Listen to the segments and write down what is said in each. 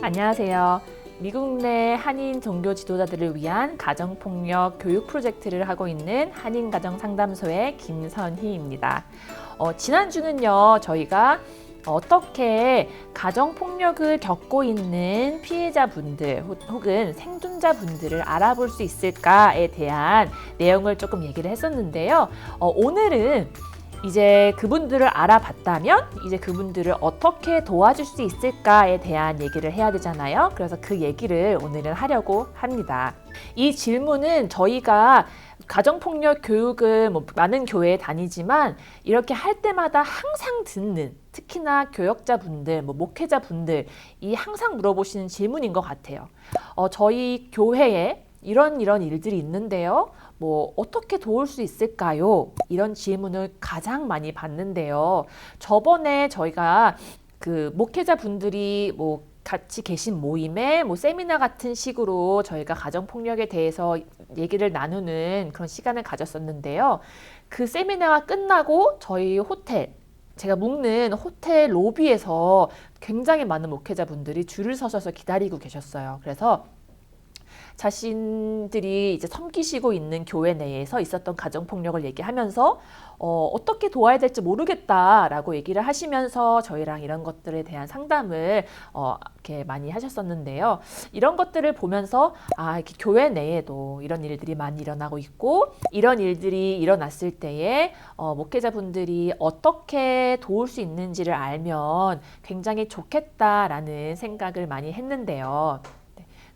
안녕하세요. 미국 내 한인 종교 지도자들을 위한 가정폭력 교육 프로젝트를 하고 있는 한인가정상담소의 김선희입니다. 지난주는요, 저희가 어떻게 가정폭력을 겪고 있는 피해자분들 혹은 생존자분들을 알아볼 수 있을까에 대한 내용을 조금 얘기를 했었는데요. 오늘은 이제 그분들을 알아봤다면 이제 그분들을 어떻게 도와줄 수 있을까에 대한 얘기를 해야 되잖아요. 그래서 그 얘기를 오늘은 하려고 합니다. 이 질문은 저희가 가정폭력 교육을 많은 교회에 다니지만 이렇게 할 때마다 항상 듣는, 특히나 교역자분들, 목회자분들이 항상 물어보시는 질문인 것 같아요. 저희 교회에 이런 일들이 있는데요. 어떻게 도울 수 있을까요? 이런 질문을 가장 많이 받는데요. 저번에 저희가 그 목회자분들이 같이 계신 모임에 세미나 같은 식으로 저희가 가정폭력에 대해서 얘기를 나누는 그런 시간을 가졌었는데요. 그 세미나가 끝나고 저희 호텔, 제가 묵는 호텔 로비에서 굉장히 많은 목회자분들이 줄을 서셔서 기다리고 계셨어요. 그래서 자신들이 이제 섬기시고 있는 교회 내에서 있었던 가정폭력을 얘기하면서 어떻게 도와야 될지 모르겠다라고 얘기를 하시면서 저희랑 이런 것들에 대한 상담을 이렇게 많이 하셨었는데요. 이런 것들을 보면서 이렇게 교회 내에도 이런 일들이 많이 일어나고 있고 이런 일들이 일어났을 때에 목회자분들이 어떻게 도울 수 있는지를 알면 굉장히 좋겠다라는 생각을 많이 했는데요.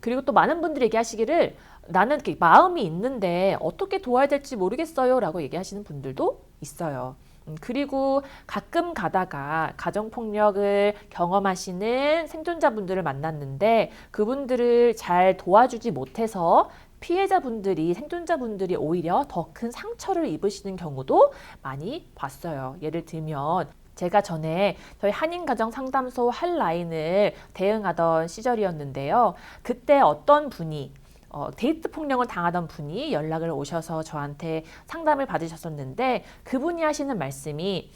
그리고 또 많은 분들이 얘기하시기를 나는 이렇게 마음이 있는데 어떻게 도와야 될지 모르겠어요 라고 얘기하시는 분들도 있어요. 그리고 가끔 가다가 가정폭력을 경험하시는 생존자분들을 만났는데 그분들을 잘 도와주지 못해서 피해자분들이, 생존자분들이 오히려 더 큰 상처를 입으시는 경우도 많이 봤어요. 예를 들면 제가 전에 저희 한인가정상담소 핫라인을 대응하던 시절이었는데요. 그때 어떤 분이 데이트 폭력을 당하던 분이 연락을 오셔서 저한테 상담을 받으셨었는데 그분이 하시는 말씀이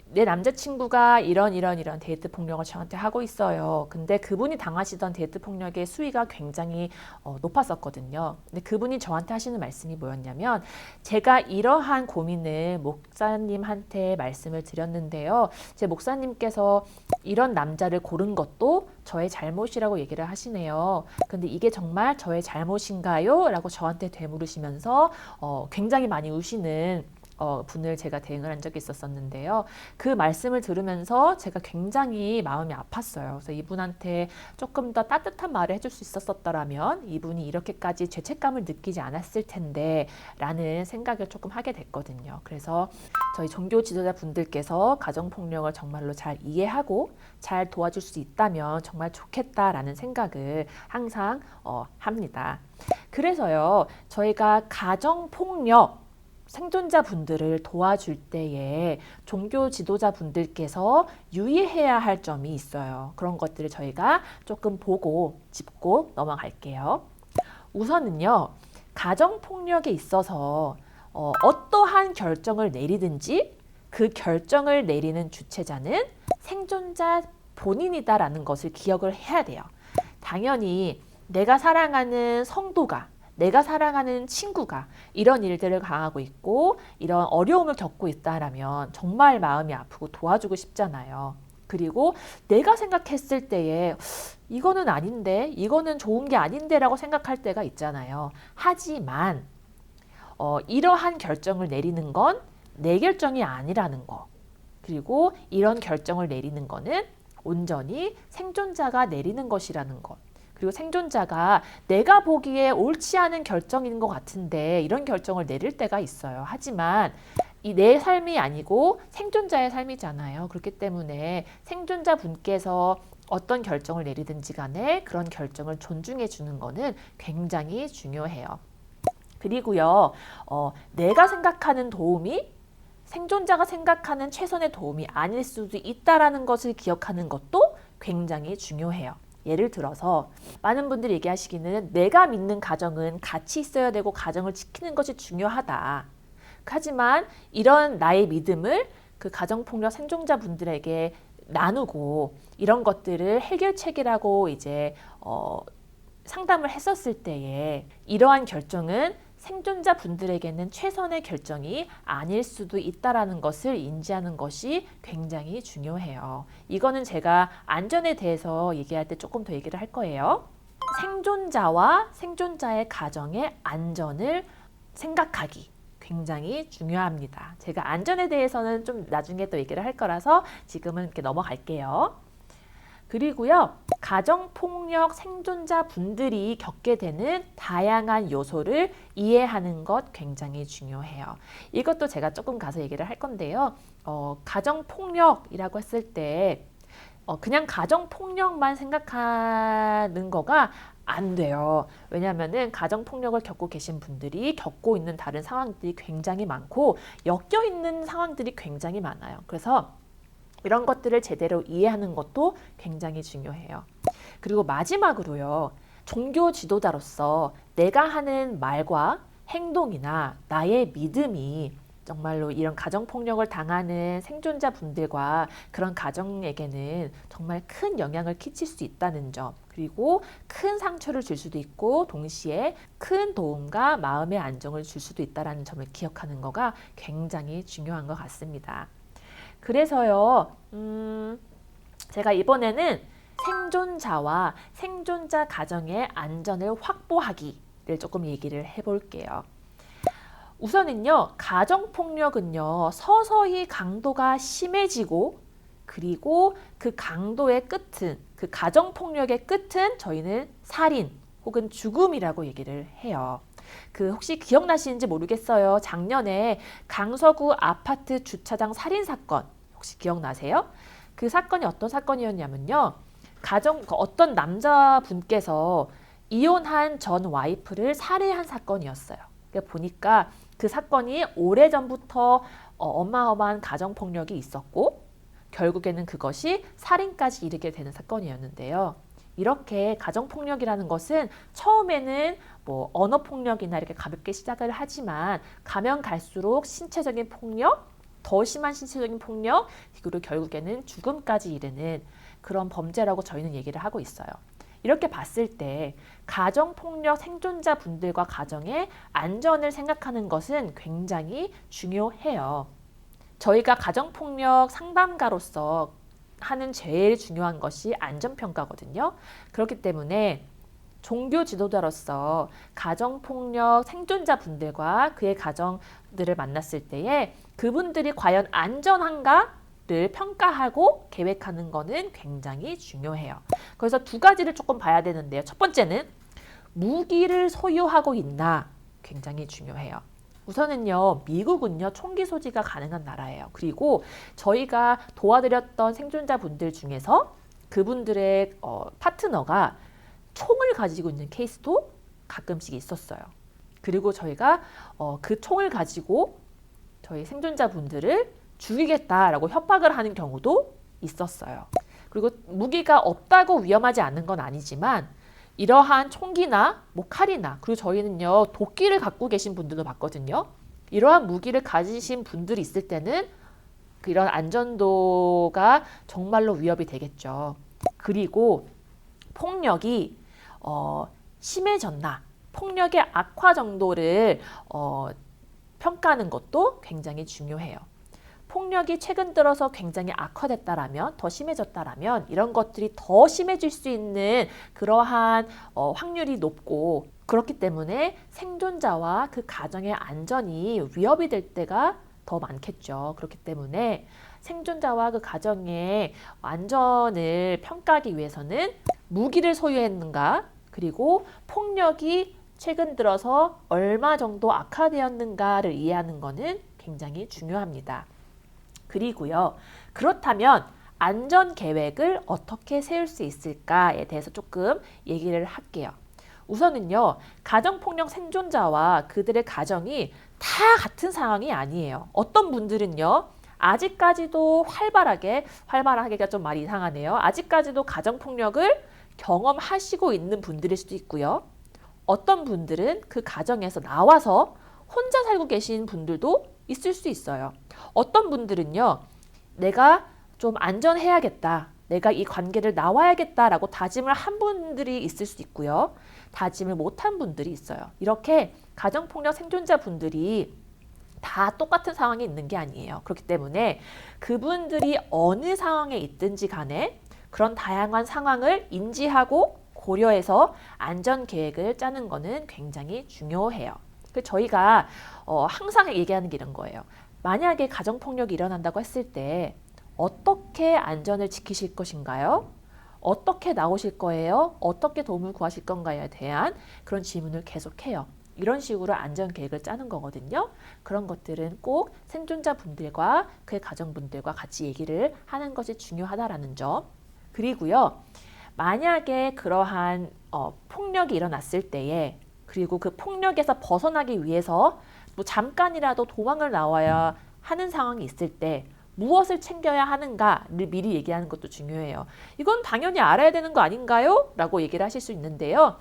내 남자친구가 이런 데이트 폭력을 저한테 하고 있어요. 근데 그분이 당하시던 데이트 폭력의 수위가 굉장히 높았었거든요. 근데 그분이 저한테 하시는 말씀이 뭐였냐면 제가 이러한 고민을 목사님한테 말씀을 드렸는데요. 제 목사님께서 이런 남자를 고른 것도 저의 잘못이라고 얘기를 하시네요. 근데 이게 정말 저의 잘못인가요? 라고 저한테 되물으시면서 굉장히 많이 우시는 분을 제가 대응을 한 적이 있었었는데요. 그 말씀을 들으면서 제가 굉장히 마음이 아팠어요. 그래서 이분한테 조금 더 따뜻한 말을 해줄 수 있었더라면 이분이 이렇게까지 죄책감을 느끼지 않았을 텐데 라는 생각을 조금 하게 됐거든요. 그래서 저희 종교 지도자 분들께서 가정폭력을 정말로 잘 이해하고 잘 도와줄 수 있다면 정말 좋겠다라는 생각을 항상 합니다. 그래서요, 저희가 가정폭력 생존자분들을 도와줄 때에 종교 지도자분들께서 유의해야 할 점이 있어요. 그런 것들을 저희가 조금 보고 짚고 넘어갈게요. 우선은요, 가정폭력에 있어서 어떠한 결정을 내리든지 그 결정을 내리는 주체자는 생존자 본인이다라는 것을 기억을 해야 돼요. 당연히 내가 사랑하는 성도가, 내가 사랑하는 친구가 이런 일들을 당하고 있고 이런 어려움을 겪고 있다라면 정말 마음이 아프고 도와주고 싶잖아요. 그리고 내가 생각했을 때에 이거는 아닌데, 이거는 좋은 게 아닌데 라고 생각할 때가 있잖아요. 하지만 이러한 결정을 내리는 건 내 결정이 아니라는 거. 그리고 이런 결정을 내리는 거는 온전히 생존자가 내리는 것이라는 것. 그리고 생존자가 내가 보기에 옳지 않은 결정인 것 같은데 이런 결정을 내릴 때가 있어요. 하지만 이 내 삶이 아니고 생존자의 삶이잖아요. 그렇기 때문에 생존자 분께서 어떤 결정을 내리든지 간에 그런 결정을 존중해 주는 거는 굉장히 중요해요. 그리고요, 내가 생각하는 도움이 생존자가 생각하는 최선의 도움이 아닐 수도 있다라는 것을 기억하는 것도 굉장히 중요해요. 예를 들어서 많은 분들이 얘기하시기는 내가 믿는 가정은 같이 있어야 되고 가정을 지키는 것이 중요하다. 하지만 이런 나의 믿음을 그 가정폭력 생존자분들에게 나누고 이런 것들을 해결책이라고 이제 상담을 했었을 때에 이러한 결정은 생존자 분들에게는 최선의 결정이 아닐 수도 있다라는 것을 인지하는 것이 굉장히 중요해요. 이거는 제가 안전에 대해서 얘기할 때 조금 더 얘기를 할 거예요. 생존자와 생존자의 가정의 안전을 생각하기 굉장히 중요합니다. 제가 안전에 대해서는 좀 나중에 또 얘기를 할 거라서 지금은 이렇게 넘어갈게요. 그리고요, 가정폭력 생존자 분들이 겪게 되는 다양한 요소를 이해하는 것 굉장히 중요해요. 이것도 제가 조금 가서 얘기를 할 건데요. 가정폭력이라고 했을 때 그냥 가정폭력만 생각하는 거가 안 돼요. 왜냐하면은 가정폭력을 겪고 계신 분들이 겪고 있는 다른 상황들이 굉장히 많고 엮여 있는 상황들이 굉장히 많아요. 그래서 이런 것들을 제대로 이해하는 것도 굉장히 중요해요. 그리고 마지막으로요. 종교 지도자로서 내가 하는 말과 행동이나 나의 믿음이 정말로 이런 가정폭력을 당하는 생존자분들과 그런 가정에게는 정말 큰 영향을 끼칠 수 있다는 점, 그리고 큰 상처를 줄 수도 있고 동시에 큰 도움과 마음의 안정을 줄 수도 있다는 점을 기억하는 거가 굉장히 중요한 것 같습니다. 그래서요, 제가 이번에는 생존자와 생존자 가정의 안전을 확보하기를 조금 얘기를 해볼게요. 우선은요, 가정폭력은요, 서서히 강도가 심해지고 그리고 그 강도의 끝은, 그 가정폭력의 끝은 저희는 살인 혹은 죽음이라고 얘기를 해요. 혹시 기억나시는지 모르겠어요. 작년에 강서구 아파트 주차장 살인 사건 혹시 기억나세요? 그 사건이 어떤 사건이었냐면요. 어떤 남자분께서 이혼한 전 와이프를 살해한 사건이었어요. 보니까 그 사건이 오래전부터 어마어마한 가정폭력이 있었고 결국에는 그것이 살인까지 이르게 되는 사건이었는데요. 이렇게 가정폭력이라는 것은 처음에는 언어폭력이나 이렇게 가볍게 시작을 하지만 가면 갈수록 신체적인 폭력, 더 심한 신체적인 폭력, 그리고 결국에는 죽음까지 이르는 그런 범죄라고 저희는 얘기를 하고 있어요. 이렇게 봤을 때 가정폭력 생존자분들과 가정의 안전을 생각하는 것은 굉장히 중요해요. 저희가 가정폭력 상담가로서 하는 제일 중요한 것이 안전평가거든요. 그렇기 때문에 종교 지도자로서 가정폭력 생존자분들과 그의 가정들을 만났을 때에 그분들이 과연 안전한가를 평가하고 계획하는 것은 굉장히 중요해요. 그래서 두 가지를 조금 봐야 되는데요. 첫 번째는 무기를 소유하고 있나 굉장히 중요해요. 우선은요, 미국은요, 총기 소지가 가능한 나라예요. 그리고 저희가 도와드렸던 생존자분들 중에서 그분들의 파트너가 총을 가지고 있는 케이스도 가끔씩 있었어요. 그리고 저희가 그 총을 가지고 저희 생존자분들을 죽이겠다라고 협박을 하는 경우도 있었어요. 그리고 무기가 없다고 위험하지 않은 건 아니지만 이러한 총기나 칼이나 그리고 저희는요 도끼를 갖고 계신 분들도 봤거든요. 이러한 무기를 가지신 분들이 있을 때는 이런 안전도가 정말로 위협이 되겠죠. 그리고 폭력이 심해졌나, 폭력의 악화 정도를 평가하는 것도 굉장히 중요해요. 폭력이 최근 들어서 굉장히 악화됐다라면, 더 심해졌다라면 이런 것들이 더 심해질 수 있는 그러한 확률이 높고 그렇기 때문에 생존자와 그 가정의 안전이 위협이 될 때가 더 많겠죠. 그렇기 때문에 생존자와 그 가정의 안전을 평가하기 위해서는 무기를 소유했는가, 그리고 폭력이 최근 들어서 얼마 정도 악화되었는가를 이해하는 것은 굉장히 중요합니다. 그리고요, 그렇다면 안전 계획을 어떻게 세울 수 있을까에 대해서 조금 얘기를 할게요. 우선은요, 가정폭력 생존자와 그들의 가정이 다 같은 상황이 아니에요. 어떤 분들은요, 아직까지도 활발하게가 좀 말이 이상하네요. 아직까지도 가정폭력을 경험하시고 있는 분들일 수도 있고요. 어떤 분들은 그 가정에서 나와서 혼자 살고 계신 분들도 있을 수 있어요. 어떤 분들은요, 내가 좀 안전해야겠다. 내가 이 관계를 나와야겠다라고 다짐을 한 분들이 있을 수 있고요. 다짐을 못한 분들이 있어요. 이렇게 가정폭력 생존자분들이 다 똑같은 상황에 있는 게 아니에요. 그렇기 때문에 그분들이 어느 상황에 있든지 간에 그런 다양한 상황을 인지하고 고려해서 안전 계획을 짜는 거는 굉장히 중요해요. 저희가 항상 얘기하는 게 이런 거예요. 만약에 가정폭력이 일어난다고 했을 때 어떻게 안전을 지키실 것인가요? 어떻게 나오실 거예요? 어떻게 도움을 구하실 건가에 대한 그런 질문을 계속해요. 이런 식으로 안전 계획을 짜는 거거든요. 그런 것들은 꼭 생존자분들과 그의 가정분들과 같이 얘기를 하는 것이 중요하다라는 점. 그리고요. 만약에 그러한 폭력이 일어났을 때에 그리고 그 폭력에서 벗어나기 위해서 뭐 잠깐이라도 도망을 나와야 하는 상황이 있을 때 무엇을 챙겨야 하는가를 미리 얘기하는 것도 중요해요. 이건 당연히 알아야 되는 거 아닌가요? 라고 얘기를 하실 수 있는데요.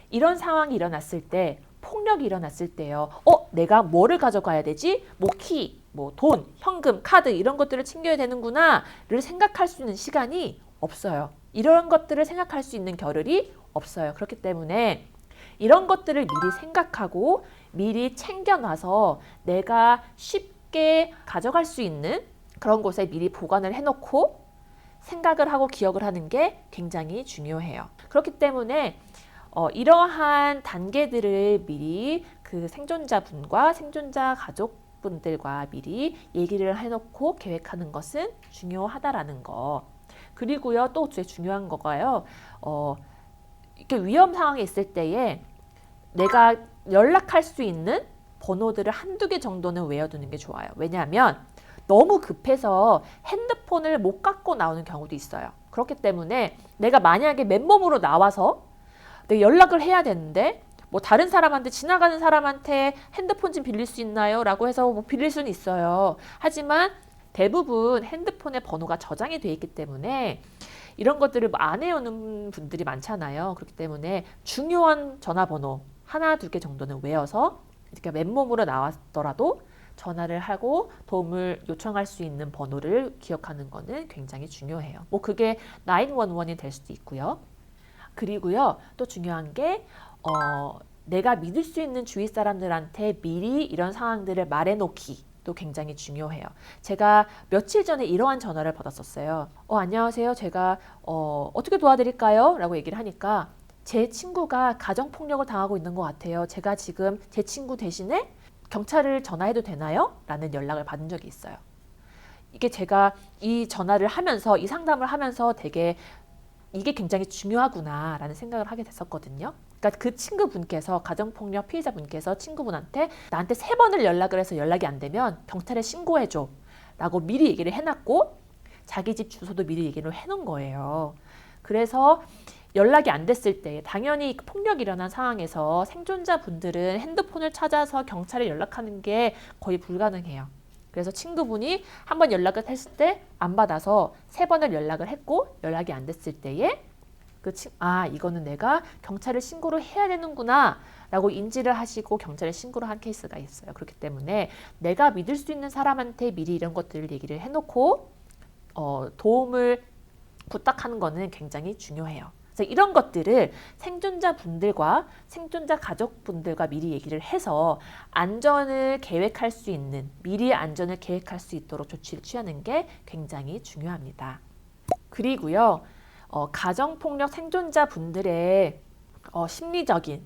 이런 상황이 일어났을 때 폭력이 일어났을 때요. 내가 뭐를 가져가야 되지? 뭐 키, 뭐 돈, 현금, 카드 이런 것들을 챙겨야 되는구나를 생각할 수 있는 시간이 없어요. 이런 것들을 생각할 수 있는 겨를이 없어요. 그렇기 때문에 이런 것들을 미리 생각하고 미리 챙겨놔서 내가 쉽게 가져갈 수 있는 그런 곳에 미리 보관을 해놓고 생각을 하고 기억을 하는 게 굉장히 중요해요. 그렇기 때문에 이러한 단계들을 미리 그 생존자분과 생존자 가족분들과 미리 얘기를 해놓고 계획하는 것은 중요하다라는 거. 그리고요, 또 제일 중요한 거가요. 이렇게 위험 상황에 있을 때에 내가 연락할 수 있는 번호들을 한두 개 정도는 외워두는 게 좋아요. 왜냐하면 너무 급해서 핸드폰을 못 갖고 나오는 경우도 있어요. 그렇기 때문에 내가 만약에 맨몸으로 나와서 내가 연락을 해야 되는데 뭐 다른 사람한테 지나가는 사람한테 핸드폰 좀 빌릴 수 있나요? 라고 해서 뭐 빌릴 수는 있어요. 하지만 대부분 핸드폰의 번호가 저장이 돼 있기 때문에 이런 것들을 안 해오는 분들이 많잖아요. 그렇기 때문에 중요한 전화번호 하나, 두 개 정도는 외워서 이렇게 맨몸으로 나왔더라도 전화를 하고 도움을 요청할 수 있는 번호를 기억하는 거는 굉장히 중요해요. 뭐 그게 911이 될 수도 있고요. 그리고요, 또 중요한 게 내가 믿을 수 있는 주위 사람들한테 미리 이런 상황들을 말해놓기 도 굉장히 중요해요. 제가 며칠 전에 이러한 전화를 받았었어요. 안녕하세요. 제가 어떻게 도와드릴까요? 라고 얘기를 하니까 제 친구가 가정폭력을 당하고 있는 것 같아요. 제가 지금 제 친구 대신에 경찰을 전화해도 되나요? 라는 연락을 받은 적이 있어요. 이게 제가 이 전화를 하면서 이 상담을 하면서 되게 이게 굉장히 중요하구나 라는 생각을 하게 됐었거든요. 그러니까 그 친구분께서 가정폭력 피해자분께서 친구분한테 나한테 3번을 연락을 해서 연락이 안 되면 경찰에 신고해줘 라고 미리 얘기를 해놨고 자기 집 주소도 미리 얘기를 해놓은 거예요. 그래서 연락이 안 됐을 때 당연히 폭력이 일어난 상황에서 생존자분들은 핸드폰을 찾아서 경찰에 연락하는 게 거의 불가능해요. 그래서 친구분이 한번 연락을 했을 때 안 받아서 3번을 연락을 했고 연락이 안 됐을 때에 이거는 내가 경찰에 신고를 해야 되는구나 라고 인지를 하시고 경찰에 신고를 한 케이스가 있어요. 그렇기 때문에 내가 믿을 수 있는 사람한테 미리 이런 것들을 얘기를 해놓고 도움을 부탁하는 거는 굉장히 중요해요. 그래서 이런 것들을 생존자분들과 생존자 가족분들과 미리 얘기를 해서 안전을 계획할 수 있는, 미리 안전을 계획할 수 있도록 조치를 취하는 게 굉장히 중요합니다. 그리고요, 가정폭력 생존자분들의 심리적인,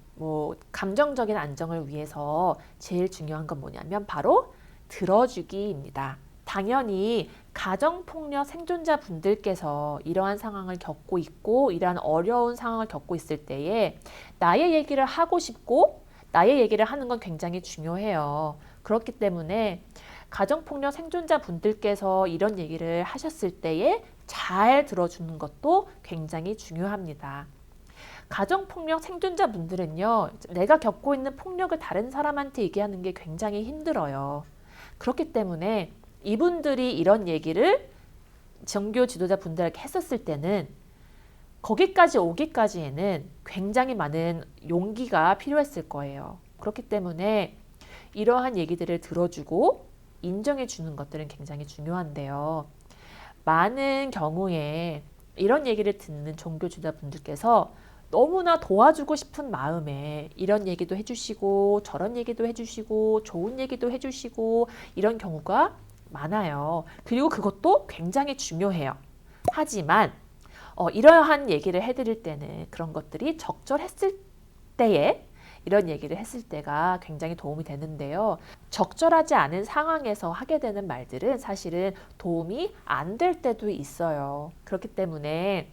감정적인 안정을 위해서 제일 중요한 건 뭐냐면 바로 들어주기입니다. 당연히 가정폭력 생존자분들께서 이러한 상황을 겪고 있고 이러한 어려운 상황을 겪고 있을 때에 나의 얘기를 하고 싶고 나의 얘기를 하는 건 굉장히 중요해요. 그렇기 때문에 가정폭력 생존자분들께서 이런 얘기를 하셨을 때에 잘 들어주는 것도 굉장히 중요합니다. 가정폭력 생존자분들은요, 내가 겪고 있는 폭력을 다른 사람한테 얘기하는 게 굉장히 힘들어요. 그렇기 때문에 이분들이 이런 얘기를 정교 지도자분들에게 했었을 때는 거기까지 오기까지에는 굉장히 많은 용기가 필요했을 거예요. 그렇기 때문에 이러한 얘기들을 들어주고 인정해 주는 것들은 굉장히 중요한데요. 많은 경우에 이런 얘기를 듣는 종교 지도자분들께서 너무나 도와주고 싶은 마음에 이런 얘기도 해주시고 저런 얘기도 해주시고 좋은 얘기도 해주시고 이런 경우가 많아요. 그리고 그것도 굉장히 중요해요. 하지만 이러한 얘기를 해드릴 때는 그런 것들이 적절했을 때에 이런 얘기를 했을 때가 굉장히 도움이 되는데요. 적절하지 않은 상황에서 하게 되는 말들은 사실은 도움이 안 될 때도 있어요. 그렇기 때문에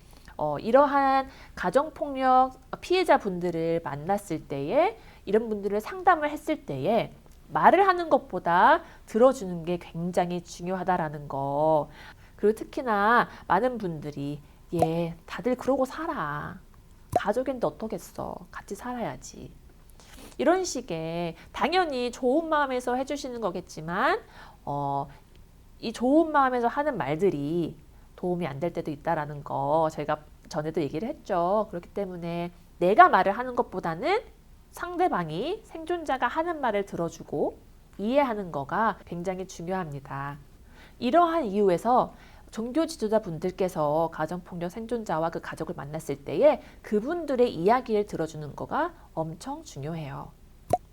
이러한 가정폭력 피해자분들을 만났을 때에 이런 분들을 상담을 했을 때에 말을 하는 것보다 들어주는 게 굉장히 중요하다라는 거. 그리고 특히나 많은 분들이 다들 그러고 살아. 가족인데 어떠겠어. 같이 살아야지. 이런 식의 당연히 좋은 마음에서 해주시는 거겠지만 이 좋은 마음에서 하는 말들이 도움이 안 될 때도 있다라는 거 제가 전에도 얘기를 했죠. 그렇기 때문에 내가 말을 하는 것보다는 상대방이 생존자가 하는 말을 들어주고 이해하는 거가 굉장히 중요합니다. 이러한 이유에서 종교 지도자분들께서 가정폭력 생존자와 그 가족을 만났을 때에 그분들의 이야기를 들어주는 거가 엄청 중요해요.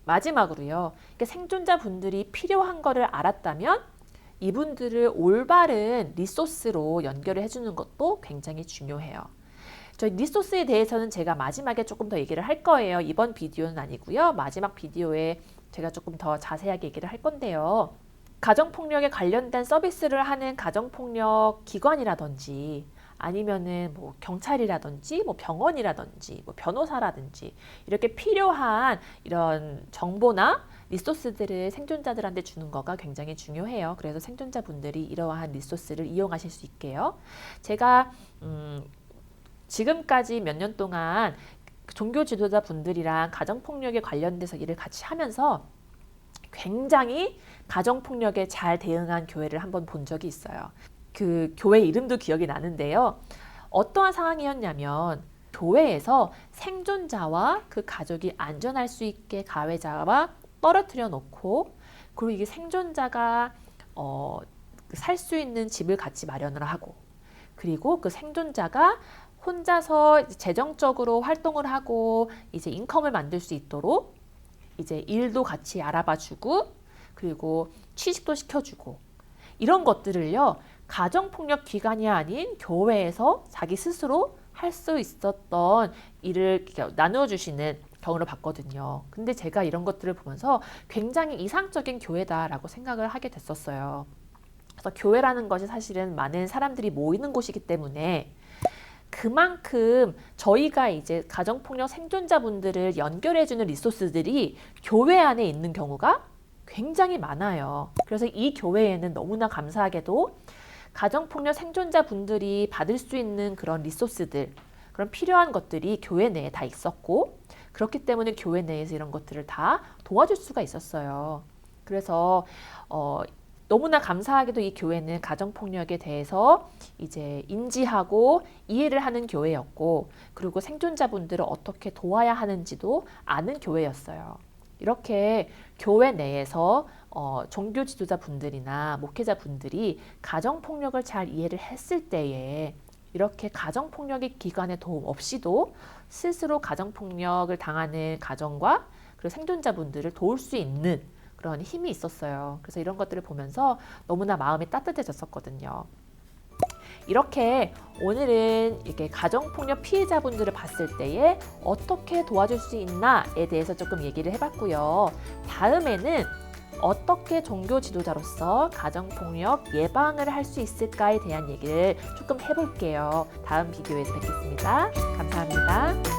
마지막으로요. 생존자분들이 필요한 거를 알았다면 이분들을 올바른 리소스로 연결을 해주는 것도 굉장히 중요해요. 저희 리소스에 대해서는 제가 마지막에 조금 더 얘기를 할 거예요. 이번 비디오는 아니고요. 마지막 비디오에 제가 조금 더 자세하게 얘기를 할 건데요. 가정폭력에 관련된 서비스를 하는 가정폭력 기관이라든지 아니면은 뭐 경찰이라든지 뭐 병원이라든지 뭐 변호사라든지 이렇게 필요한 이런 정보나 리소스들을 생존자들한테 주는 거가 굉장히 중요해요. 그래서 생존자분들이 이러한 리소스를 이용하실 수 있게요. 제가 지금까지 몇 년 동안 종교 지도자 분들이랑 가정폭력에 관련돼서 일을 같이 하면서 굉장히 가정폭력에 잘 대응한 교회를 한번 본 적이 있어요. 그 교회 이름도 기억이 나는데요. 어떠한 상황이었냐면 교회에서 생존자와 그 가족이 안전할 수 있게 가해자와 떨어뜨려 놓고 그리고 이게 생존자가 살 수 있는 집을 같이 마련을 하고 그리고 그 생존자가 혼자서 재정적으로 활동을 하고 이제 인컴을 만들 수 있도록 이제 일도 같이 알아봐주고 그리고 취직도 시켜주고 이런 것들을요 가정폭력 기관이 아닌 교회에서 자기 스스로 할 수 있었던 일을 나누어 주시는 경우를 봤거든요. 근데 제가 이런 것들을 보면서 굉장히 이상적인 교회다라고 생각을 하게 됐었어요. 그래서 교회라는 것이 사실은 많은 사람들이 모이는 곳이기 때문에 그만큼 저희가 이제 가정폭력 생존자분들을 연결해주는 리소스들이 교회 안에 있는 경우가 굉장히 많아요. 그래서 이 교회에는 너무나 감사하게도 가정폭력 생존자분들이 받을 수 있는 그런 리소스들, 그런 필요한 것들이 교회 내에 다 있었고 그렇기 때문에 교회 내에서 이런 것들을 다 도와줄 수가 있었어요. 그래서 너무나 감사하게도 이 교회는 가정폭력에 대해서 이제 인지하고 이해를 하는 교회였고 그리고 생존자분들을 어떻게 도와야 하는지도 아는 교회였어요. 이렇게 교회 내에서 종교 지도자분들이나 목회자분들이 가정폭력을 잘 이해를 했을 때에 이렇게 가정폭력의 기관의 도움 없이도 스스로 가정폭력을 당하는 가정과 그리고 생존자분들을 도울 수 있는 그런 힘이 있었어요. 그래서 이런 것들을 보면서 너무나 마음이 따뜻해졌었거든요. 이렇게 오늘은 이렇게 가정폭력 피해자분들을 봤을 때에 어떻게 도와줄 수 있나에 대해서 조금 얘기를 해봤고요. 다음에는 어떻게 종교 지도자로서 가정폭력 예방을 할 수 있을까에 대한 얘기를 조금 해볼게요. 다음 비디오에서 뵙겠습니다. 감사합니다.